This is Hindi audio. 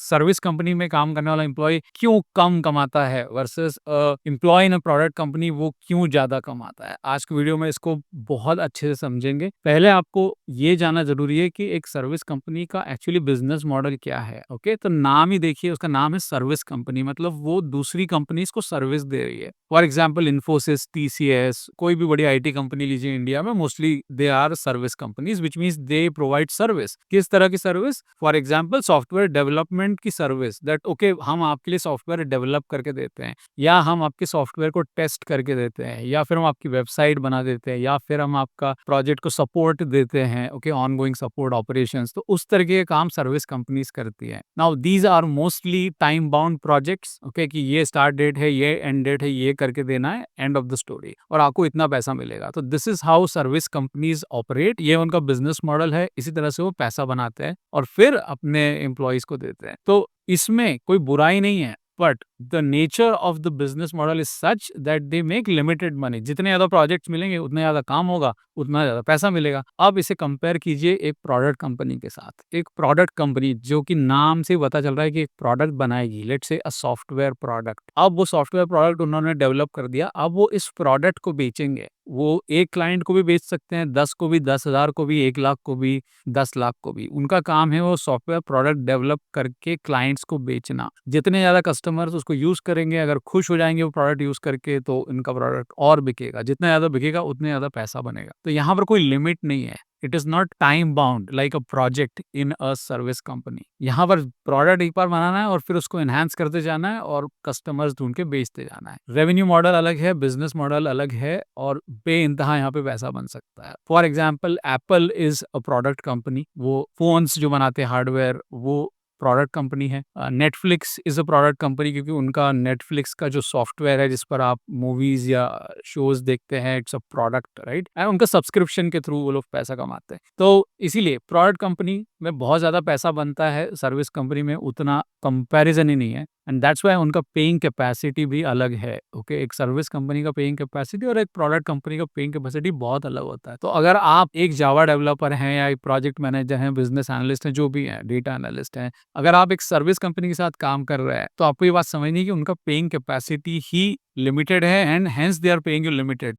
सर्विस कंपनी में काम करने वाला एम्प्लॉय क्यों कम कमाता है versus employee in a product company वो क्यों ज़्यादा कमाता है। आज की वीडियो में इसको बहुत अच्छे से समझेंगे। पहले आपको ये जानना ज़रूरी है कि एक सर्विस कंपनी का एक्चुअली बिज़नेस मॉडल क्या है, ओके? तो नाम ही देखिए, उसका नाम है सर्विस कंपनी, मतलब वो दूसरी कंपनीज़ को सर्विस दे रही है। फॉर एग्ज़ाम्पल इन्फोसिस, टीसीएस, कोई भी बड़ी आईटी कंपनी लीजिए इंडिया में, mostly they are service companies which means they provide service. किस तरह की service? For example software development की सर्विस, दैट ओके हम आपके लिए सॉफ्टवेयर डेवलप करके देते हैं, या हम आपके सॉफ्टवेयर को टेस्ट करके देते हैं, या फिर हम आपकी वेबसाइट बना देते हैं, या फिर हम आपका प्रोजेक्ट को सपोर्ट देते हैं, ओके, ऑनगोइंग सपोर्ट ऑपरेशंस। तो उस तरह के काम सर्विस कंपनीज करती हैं। Now these are mostly time bound projects, okay, कि ये स्टार्ट डेट है, ये एंड डेट है, ये करके देना है, एंड ऑफ द स्टोरी, और आपको इतना पैसा मिलेगा। तो this is how service companies operate. ये उनका बिजनेस मॉडल है। इसी तरह से वो पैसा बनाते हैं और फिर अपने एम्प्लॉयज को देते हैं। तो इसमें कोई बुराई नहीं है, but the nature of the business model is such that they make limited money. जितने ज्यादा प्रोजेक्ट्स मिलेंगे उतने ज्यादा काम होगा, उतना ज्यादा पैसा मिलेगा। अब इसे कंपेयर कीजिए एक प्रोडक्ट कंपनी के साथ। एक प्रोडक्ट कंपनी जो कि नाम से पता चल रहा है कि एक प्रोडक्ट बनाएगी, let's say a software product. अब वो सॉफ्टवेयर प्रोडक्ट उन्होंने डेवलप कर दिया, अब वो इस प्रोडक्ट को बेचेंगे। वो एक क्लाइंट को भी बेच सकते हैं, 10 को भी, 10,000 को भी, 1 लाख को भी, 10 लाख को भी। उनका काम है वो सॉफ्टवेयर प्रोडक्ट डेवलप करके क्लाइंट्स को बेचना। जितने ज्यादा कस्टमर्स उसको यूज करेंगे, अगर खुश हो जाएंगे वो प्रोडक्ट यूज करके, तो इनका प्रोडक्ट और बिकेगा। जितना ज्यादा बिकेगा उतने ज्यादा पैसा बनेगा। तो यहाँ पर कोई लिमिट नहीं है। It is not time bound like a project in a service company. यहाँ पर प्रोडक्ट एक बार बनाना है और फिर उसको एनहांस करते जाना है और कस्टमर्स ढूंढ के बेचते जाना है। रेवेन्यू मॉडल अलग है, बिजनेस मॉडल अलग है, और बेइंतहा यहाँ पे पैसा बन सकता है। For example Apple is a product company. वो फोन्स जो बनाते हैं, हार्डवेयर, वो प्रोडक्ट कंपनी है। Netflix is a product company, क्योंकि उनका नेटफ्लिक्स का जो सॉफ्टवेयर है जिस पर आप मूवीज या शोज देखते हैं, it's a product, right? And उनका सब्सक्रिप्शन के थ्रू वो लोग पैसा कमाते हैं। तो इसीलिए प्रोडक्ट कंपनी में बहुत ज्यादा पैसा बनता है, सर्विस कंपनी में उतना कंपैरिजन ही नहीं है। एंड दैट्स वाई उनका पेइंग कैपेसिटी भी अलग है। ओके, एक सर्विस कंपनी का पेइंग कैपेसिटी और एक प्रोडक्ट कंपनी का पेइंग कैपेसिटी बहुत अलग होता है। तो अगर आप एक जावा डेवलपर हैं, या एक प्रोजेक्ट मैनेजर हैं, बिजनेस एनालिस्ट हैं, जो भी हैं, डेटा एनालिस्ट हैं, अगर आप एक सर्विस कंपनी के साथ काम कर रहे हैं, तो आपको ये बात समझनी है कि उनका पेइंग कैपेसिटी ही लिमिटेड है, and hence they are paying you limited.